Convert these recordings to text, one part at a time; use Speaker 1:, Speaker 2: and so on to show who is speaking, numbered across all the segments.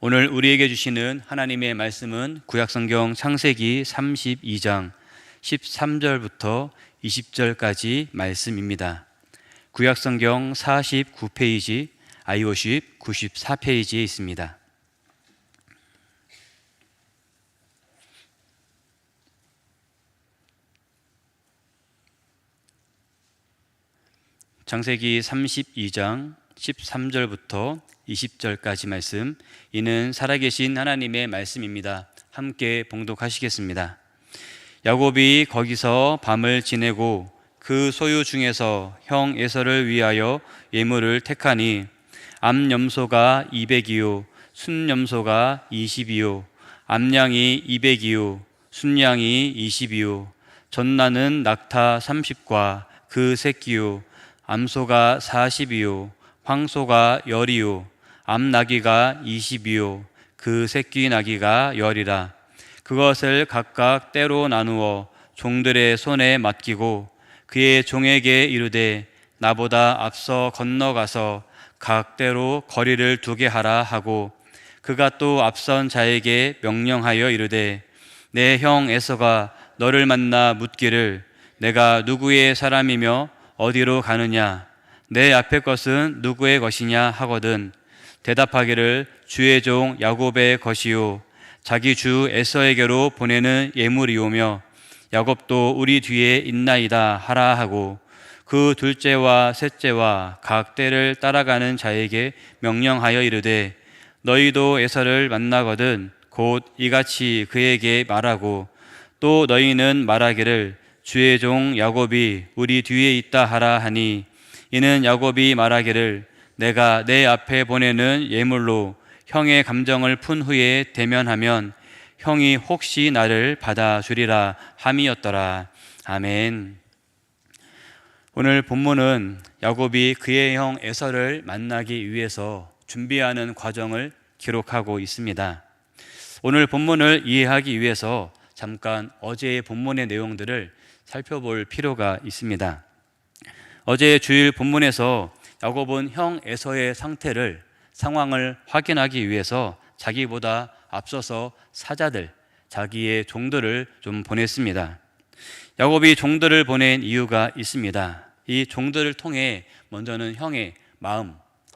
Speaker 1: 오늘 우리에게 주시는 하나님의 말씀은 구약성경 창세기 32장 13절부터 20절까지 말씀입니다. 구약성경 49페이지, iOS 94페이지에 있습니다. 창세기 32장 13절부터 20절까지 말씀, 이는 살아계신 하나님의 말씀입니다. 함께 봉독하시겠습니다. 야곱이 거기서 밤을 지내고 그 소유 중에서 형 에서를 위하여 예물을 택하니 암염소가 200이요 순염소가 20이요 암양이 200이요 순양이 20이요 전나는 낙타 30과 그 새끼요 암소가 40이요 황소가 10이요 암나귀가 20이요 그 새끼 나귀가 10이라. 그것을 각각 때로 나누어 종들의 손에 맡기고 그의 종에게 이르되 나보다 앞서 건너가서 각 때로 거리를 두게 하라 하고, 그가 또 앞선 자에게 명령하여 이르되 내 형 에서가 너를 만나 묻기를 내가 누구의 사람이며 어디로 가느냐, 내 앞의 것은 누구의 것이냐 하거든 대답하기를 주의 종 야곱의 것이요 자기 주 에서에게로 보내는 예물이오며 야곱도 우리 뒤에 있나이다 하라 하고, 그 둘째와 셋째와 각 때를 따라가는 자에게 명령하여 이르되 너희도 에서를 만나거든 곧 이같이 그에게 말하고, 또 너희는 말하기를 주의 종 야곱이 우리 뒤에 있다 하라 하니, 이는 야곱이 말하기를 내가 내 앞에 보내는 예물로 형의 감정을 푼 후에 대면하면 형이 혹시 나를 받아주리라 함이었더라. 아멘. 오늘 본문은 야곱이 그의 형 에서를 만나기 위해서 준비하는 과정을 기록하고 있습니다. 오늘 본문을 이해하기 위해서 잠깐 어제의 본문의 내용들을 살펴볼 필요가 있습니다. 어제 주일 본문에서 야곱은 형 에서의 상황을 확인하기 위해서 자기보다 앞서서 사자들, 자기의 종들을 좀 보냈습니다. 야곱이 종들을 보낸 이유가 있습니다. 이 종들을 통해 먼저는 형의 마음,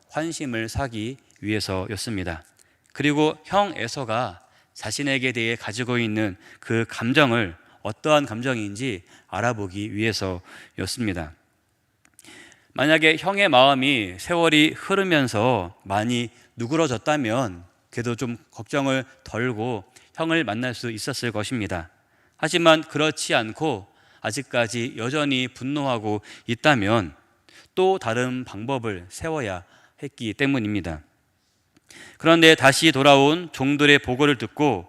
Speaker 1: 환심을 사기 위해서였습니다. 그리고 형 에서가 자신에게 대해 가지고 있는 그 감정을 어떠한 감정인지 알아보기 위해서였습니다. 만약에 형의 마음이 세월이 흐르면서 많이 누그러졌다면 그래도 좀 걱정을 덜고 형을 만날 수 있었을 것입니다. 하지만 그렇지 않고 아직까지 여전히 분노하고 있다면 또 다른 방법을 세워야 했기 때문입니다. 그런데 다시 돌아온 종들의 보고를 듣고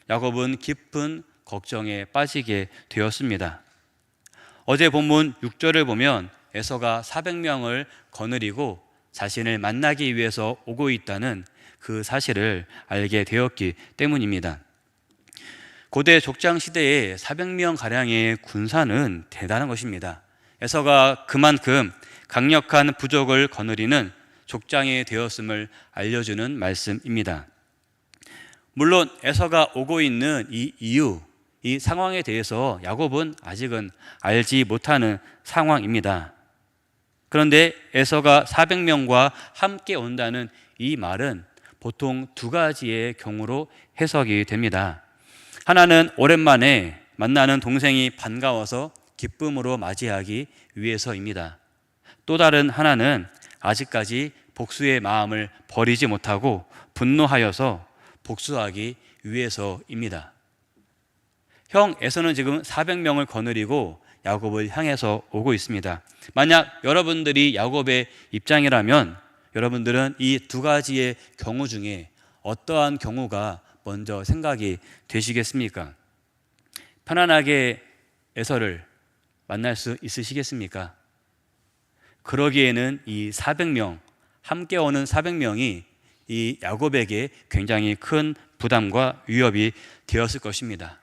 Speaker 1: 야곱은 깊은 걱정에 빠지게 되었습니다. 어제 본문 6절을 보면 에서가 400명을 거느리고 자신을 만나기 위해서 오고 있다는 그 사실을 알게 되었기 때문입니다. 고대 족장 시대에 400명가량의 군사는 대단한 것입니다. 에서가 그만큼 강력한 부족을 거느리는 족장이 되었음을 알려주는 말씀입니다. 물론 에서가 오고 있는 이 이유, 이 상황에 대해서 야곱은 아직은 알지 못하는 상황입니다. 그런데 에서가 400명과 함께 온다는 이 말은 보통 두 가지의 경우로 해석이 됩니다. 하나는 오랜만에 만나는 동생이 반가워서 기쁨으로 맞이하기 위해서입니다. 또 다른 하나는 아직까지 복수의 마음을 버리지 못하고 분노하여서 복수하기 위해서입니다. 형 에서는 지금 400명을 거느리고 야곱을 향해서 오고 있습니다. 만약 여러분들이 야곱의 입장이라면 여러분들은 이 두 가지의 경우 중에 어떠한 경우가 먼저 생각이 되시겠습니까? 편안하게 에서를 만날 수 있으시겠습니까? 그러기에는 이 400명, 함께 오는 400명이 이 야곱에게 굉장히 큰 부담과 위협이 되었을 것입니다.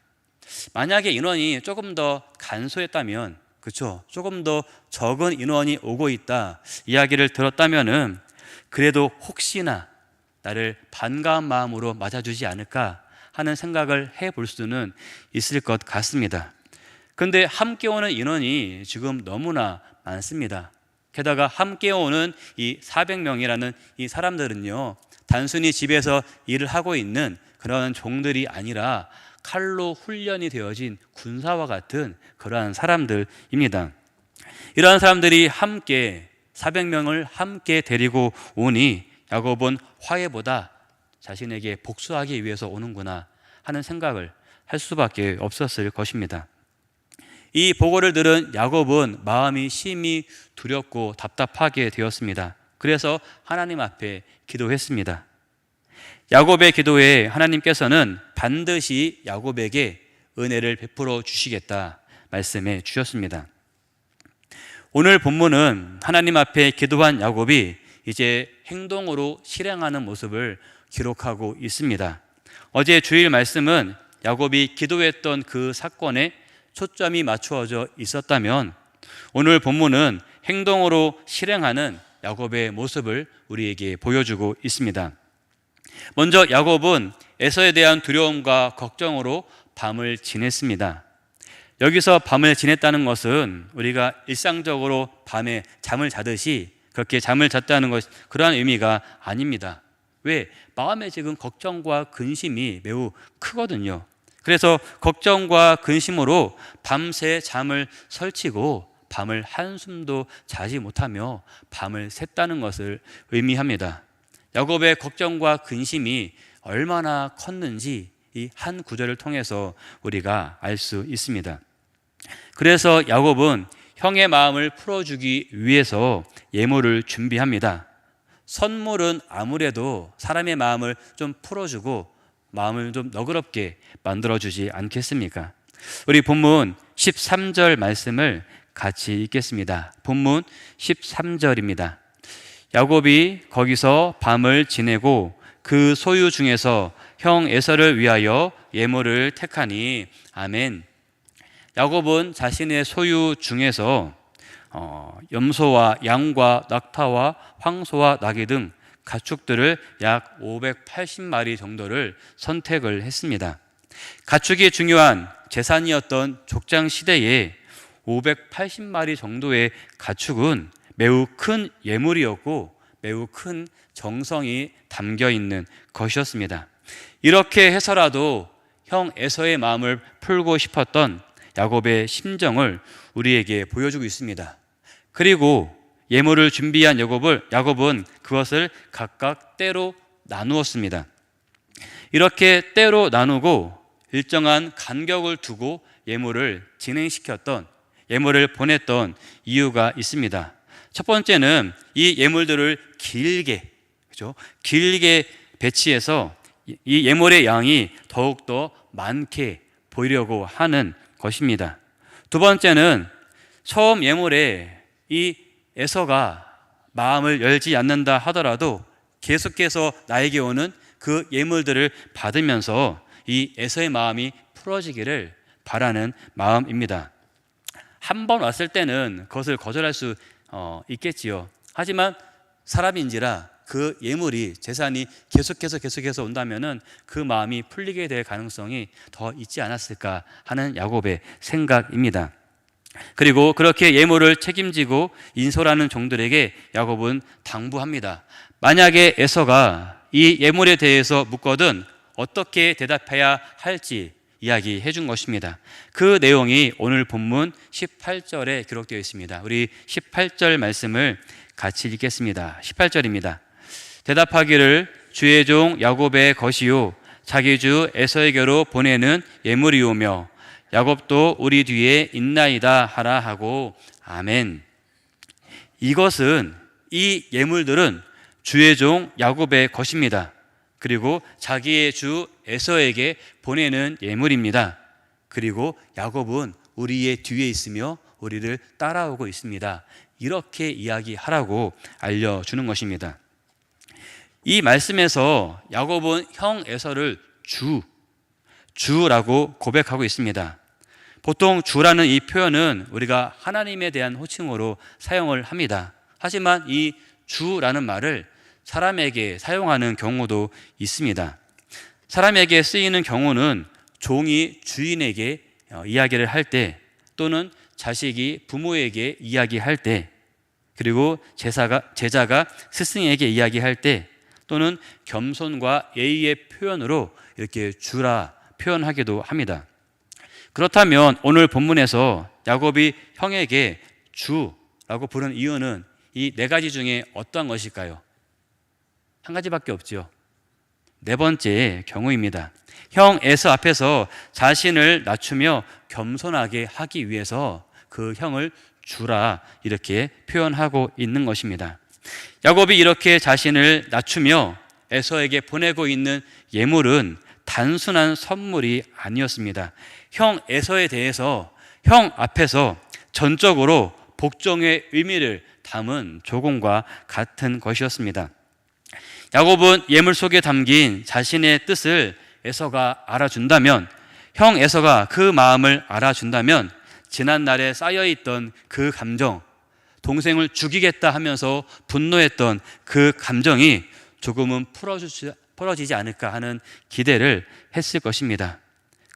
Speaker 1: 만약에 인원이 조금 더 간소했다면, 그렇죠? 조금 더 적은 인원이 오고 있다 이야기를 들었다면은 그래도 혹시나 나를 반가운 마음으로 맞아주지 않을까 하는 생각을 해볼 수는 있을 것 같습니다. 그런데 함께 오는 인원이 지금 너무나 많습니다. 게다가 함께 오는 이 400명이라는 이 사람들은요, 단순히 집에서 일을 하고 있는 그런 종들이 아니라 칼로 훈련이 되어진 군사와 같은 그러한 사람들입니다. 이러한 사람들이 함께 400명을 함께 데리고 오니 야곱은 화해보다 자신에게 복수하기 위해서 오는구나 하는 생각을 할 수밖에 없었을 것입니다. 이 보고를 들은 야곱은 마음이 심히 두렵고 답답하게 되었습니다. 그래서 하나님 앞에 기도했습니다. 야곱의 기도에 하나님께서는 반드시 야곱에게 은혜를 베풀어 주시겠다 말씀해 주셨습니다. 오늘 본문은 하나님 앞에 기도한 야곱이 이제 행동으로 실행하는 모습을 기록하고 있습니다. 어제 주일 말씀은 야곱이 기도했던 그 사건에 초점이 맞추어져 있었다면, 오늘 본문은 행동으로 실행하는 야곱의 모습을 우리에게 보여주고 있습니다. 먼저 야곱은 에서에 대한 두려움과 걱정으로 밤을 지냈습니다. 여기서 밤을 지냈다는 것은 우리가 일상적으로 밤에 잠을 자듯이 그렇게 잠을 잤다는 것, 그러한 의미가 아닙니다. 왜? 마음에 지금 걱정과 근심이 매우 크거든요. 그래서 걱정과 근심으로 밤새 잠을 설치고 밤을 한숨도 자지 못하며 밤을 샜다는 것을 의미합니다. 야곱의 걱정과 근심이 얼마나 컸는지 이 한 구절을 통해서 우리가 알 수 있습니다. 그래서 야곱은 형의 마음을 풀어주기 위해서 예물을 준비합니다. 선물은 아무래도 사람의 마음을 좀 풀어주고 마음을 좀 너그럽게 만들어주지 않겠습니까? 우리 본문 13절 말씀을 같이 읽겠습니다. 본문 13절입니다. 야곱이 거기서 밤을 지내고 그 소유 중에서 형 에서를 위하여 예물을 택하니. 아멘. 야곱은 자신의 소유 중에서 염소와 양과 낙타와 황소와 나귀 등 가축들을 약 580마리 정도를 선택을 했습니다. 가축이 중요한 재산이었던 족장 시대에 580마리 정도의 가축은 매우 큰 예물이었고 매우 큰 정성이 담겨 있는 것이었습니다. 이렇게 해서라도 형 에서의 마음을 풀고 싶었던 야곱의 심정을 우리에게 보여주고 있습니다. 그리고 예물을 준비한 야곱은 그것을 각각 때로 나누었습니다. 이렇게 때로 나누고 일정한 간격을 두고 예물을 예물을 보냈던 이유가 있습니다. 첫 번째는 이 예물들을 길게 배치해서 이 예물의 양이 더욱더 많게 보이려고 하는 것입니다. 두 번째는 처음 예물에 이 에서가 마음을 열지 않는다 하더라도 계속해서 나에게 오는 그 예물들을 받으면서 이 에서의 마음이 풀어지기를 바라는 마음입니다. 한 번 왔을 때는 그것을 거절할 수 있겠지요. 하지만 사람인지라 그 예물이, 재산이 계속해서 온다면은 그 마음이 풀리게 될 가능성이 더 있지 않았을까 하는 야곱의 생각입니다. 그리고 그렇게 예물을 책임지고 인솔하는 종들에게 야곱은 당부합니다. 만약에 에서가 이 예물에 대해서 묻거든 어떻게 대답해야 할지 이야기해 준 것입니다. 그 내용이 오늘 본문 18절에 기록되어 있습니다. 우리 18절 말씀을 같이 읽겠습니다. 18절입니다. 대답하기를 주의 종 야곱의 것이요 자기 주 에서에게로 보내는 예물이오며 야곱도 우리 뒤에 있나이다 하라 하고. 아멘. 이 예물들은 주의 종 야곱의 것입니다. 그리고 자기의 주 에서에게 보내는 예물입니다. 그리고 야곱은 우리의 뒤에 있으며 우리를 따라오고 있습니다. 이렇게 이야기하라고 알려주는 것입니다. 이 말씀에서 야곱은 형 에서를 주라고 고백하고 있습니다. 보통 주라는 이 표현은 우리가 하나님에 대한 호칭으로 사용을 합니다. 하지만 이 주라는 말을 사람에게 사용하는 경우도 있습니다. 사람에게 쓰이는 경우는 종이 주인에게 이야기를 할 때, 또는 자식이 부모에게 이야기할 때, 그리고 제자가 스승에게 이야기할 때, 또는 겸손과 예의의 표현으로 이렇게 주라 표현하기도 합니다. 그렇다면 오늘 본문에서 야곱이 형에게 주라고 부른 이유는 이 네 가지 중에 어떠한 것일까요? 한 가지밖에 없죠. 네 번째 경우입니다. 형 에서 앞에서 자신을 낮추며 겸손하게 하기 위해서 그 형을 주라 이렇게 표현하고 있는 것입니다. 야곱이 이렇게 자신을 낮추며 에서에게 보내고 있는 예물은 단순한 선물이 아니었습니다. 형 에서에 대해서 형 앞에서 전적으로 복종의 의미를 담은 조공과 같은 것이었습니다. 야곱은 예물 속에 담긴 자신의 뜻을 에서가 알아준다면, 형 에서가 그 마음을 알아준다면 지난날에 쌓여있던 그 감정, 동생을 죽이겠다 하면서 분노했던 그 감정이 조금은 풀어지지 않을까 하는 기대를 했을 것입니다.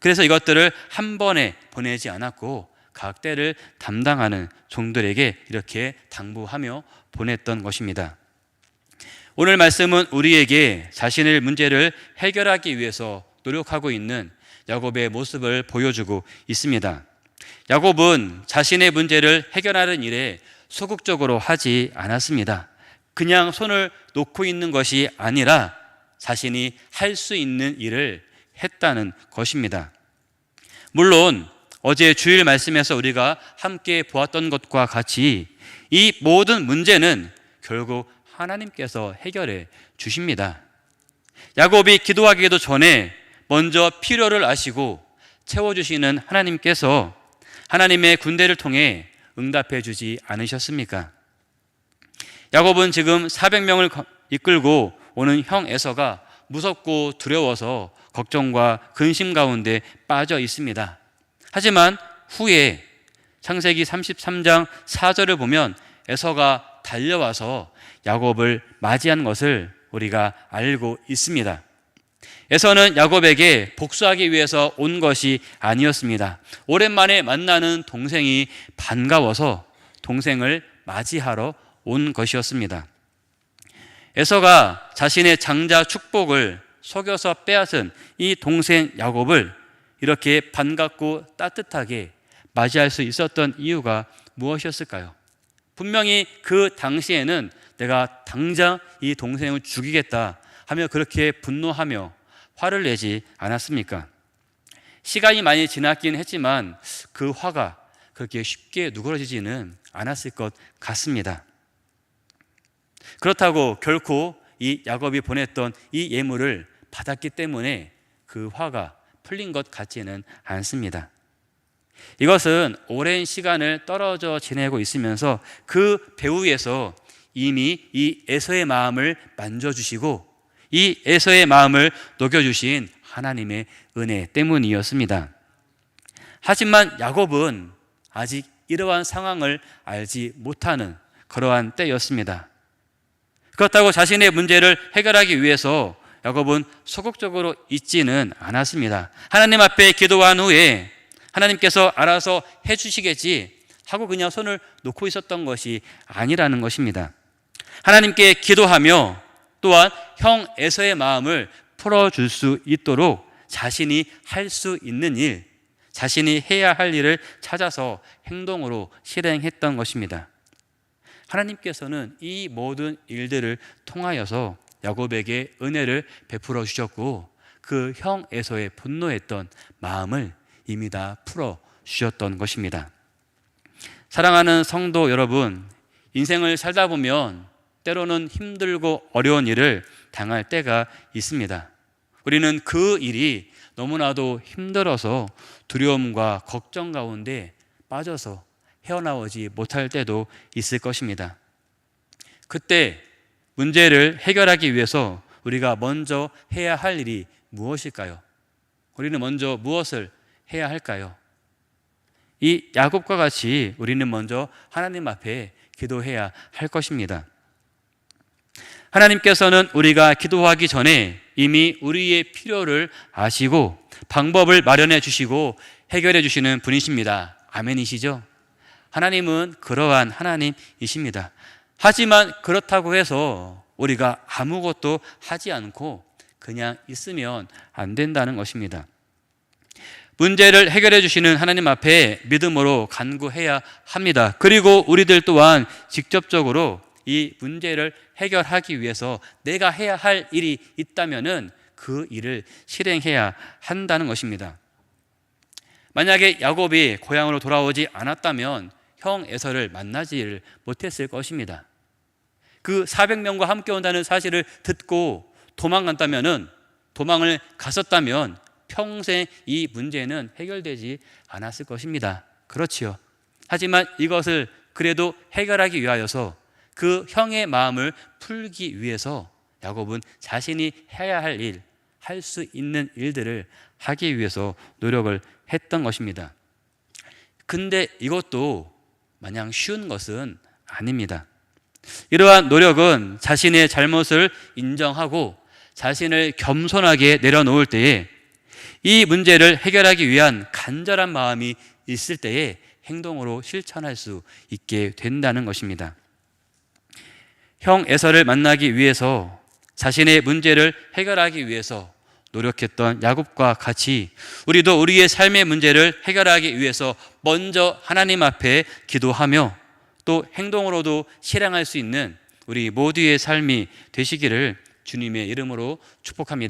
Speaker 1: 그래서 이것들을 한 번에 보내지 않았고 각 때를 담당하는 종들에게 이렇게 당부하며 보냈던 것입니다. 오늘 말씀은 우리에게 자신의 문제를 해결하기 위해서 노력하고 있는 야곱의 모습을 보여주고 있습니다. 야곱은 자신의 문제를 해결하는 일에 소극적으로 하지 않았습니다. 그냥 손을 놓고 있는 것이 아니라 자신이 할 수 있는 일을 했다는 것입니다. 물론 어제 주일 말씀에서 우리가 함께 보았던 것과 같이 이 모든 문제는 결국 하나님께서 해결해 주십니다. 야곱이 기도하기도 전에 먼저 필요를 아시고 채워주시는 하나님께서 하나님의 군대를 통해 응답해 주지 않으셨습니까? 야곱은 지금 400명을 이끌고 오는 형 에서가 무섭고 두려워서 걱정과 근심 가운데 빠져 있습니다. 하지만 후에 창세기 33장 4절을 보면 에서가 달려와서 야곱을 맞이한 것을 우리가 알고 있습니다. 에서는 야곱에게 복수하기 위해서 온 것이 아니었습니다. 오랜만에 만나는 동생이 반가워서 동생을 맞이하러 온 것이었습니다. 에서가 자신의 장자 축복을 속여서 빼앗은 이 동생 야곱을 이렇게 반갑고 따뜻하게 맞이할 수 있었던 이유가 무엇이었을까요? 분명히 그 당시에는 내가 당장 이 동생을 죽이겠다 하며 그렇게 분노하며 화를 내지 않았습니까? 시간이 많이 지났긴 했지만 그 화가 그렇게 쉽게 누그러지지는 않았을 것 같습니다. 그렇다고 결코 이 야곱이 보냈던 이 예물을 받았기 때문에 그 화가 풀린 것 같지는 않습니다. 이것은 오랜 시간을 떨어져 지내고 있으면서 그 배후에서 이미 이 에서의 마음을 만져주시고 이 에서의 마음을 녹여주신 하나님의 은혜 때문이었습니다. 하지만 야곱은 아직 이러한 상황을 알지 못하는 그러한 때였습니다. 그렇다고 자신의 문제를 해결하기 위해서 야곱은 소극적으로 있지는 않았습니다. 하나님 앞에 기도한 후에 하나님께서 알아서 해주시겠지 하고 그냥 손을 놓고 있었던 것이 아니라는 것입니다. 하나님께 기도하며 또한 형 에서의 마음을 풀어줄 수 있도록 자신이 할 수 있는 일, 자신이 해야 할 일을 찾아서 행동으로 실행했던 것입니다. 하나님께서는 이 모든 일들을 통하여서 야곱에게 은혜를 베풀어 주셨고 그 형 에서의 분노했던 마음을 이미 다 풀어 주셨던 것입니다. 사랑하는 성도 여러분, 인생을 살다 보면 때로는 힘들고 어려운 일을 당할 때가 있습니다. 우리는 그 일이 너무나도 힘들어서 두려움과 걱정 가운데 빠져서 헤어나오지 못할 때도 있을 것입니다. 그때 문제를 해결하기 위해서 우리가 먼저 해야 할 일이 무엇일까요? 우리는 먼저 무엇을 해야 할까요? 이 야곱과 같이 우리는 먼저 하나님 앞에 기도해야 할 것입니다. 하나님께서는 우리가 기도하기 전에 이미 우리의 필요를 아시고 방법을 마련해 주시고 해결해 주시는 분이십니다. 아멘이시죠? 하나님은 그러한 하나님이십니다. 하지만 그렇다고 해서 우리가 아무것도 하지 않고 그냥 있으면 안 된다는 것입니다. 문제를 해결해 주시는 하나님 앞에 믿음으로 간구해야 합니다. 그리고 우리들 또한 직접적으로 이 문제를 해결하기 위해서 내가 해야 할 일이 있다면은 그 일을 실행해야 한다는 것입니다. 만약에 야곱이 고향으로 돌아오지 않았다면 형 에서를 만나지를 못했을 것입니다. 그 400명과 함께 온다는 사실을 듣고 도망을 갔었다면 평생 이 문제는 해결되지 않았을 것입니다. 그렇지요. 하지만 이것을 그래도 해결하기 위하여서 그 형의 마음을 풀기 위해서 야곱은 자신이 해야 할 일, 할 수 있는 일들을 하기 위해서 노력을 했던 것입니다. 근데 이것도 마냥 쉬운 것은 아닙니다. 이러한 노력은 자신의 잘못을 인정하고 자신을 겸손하게 내려놓을 때에 이 문제를 해결하기 위한 간절한 마음이 있을 때에 행동으로 실천할 수 있게 된다는 것입니다. 형 에서를 만나기 위해서 자신의 문제를 해결하기 위해서 노력했던 야곱과 같이 우리도 우리의 삶의 문제를 해결하기 위해서 먼저 하나님 앞에 기도하며 또 행동으로도 실행할 수 있는 우리 모두의 삶이 되시기를 주님의 이름으로 축복합니다.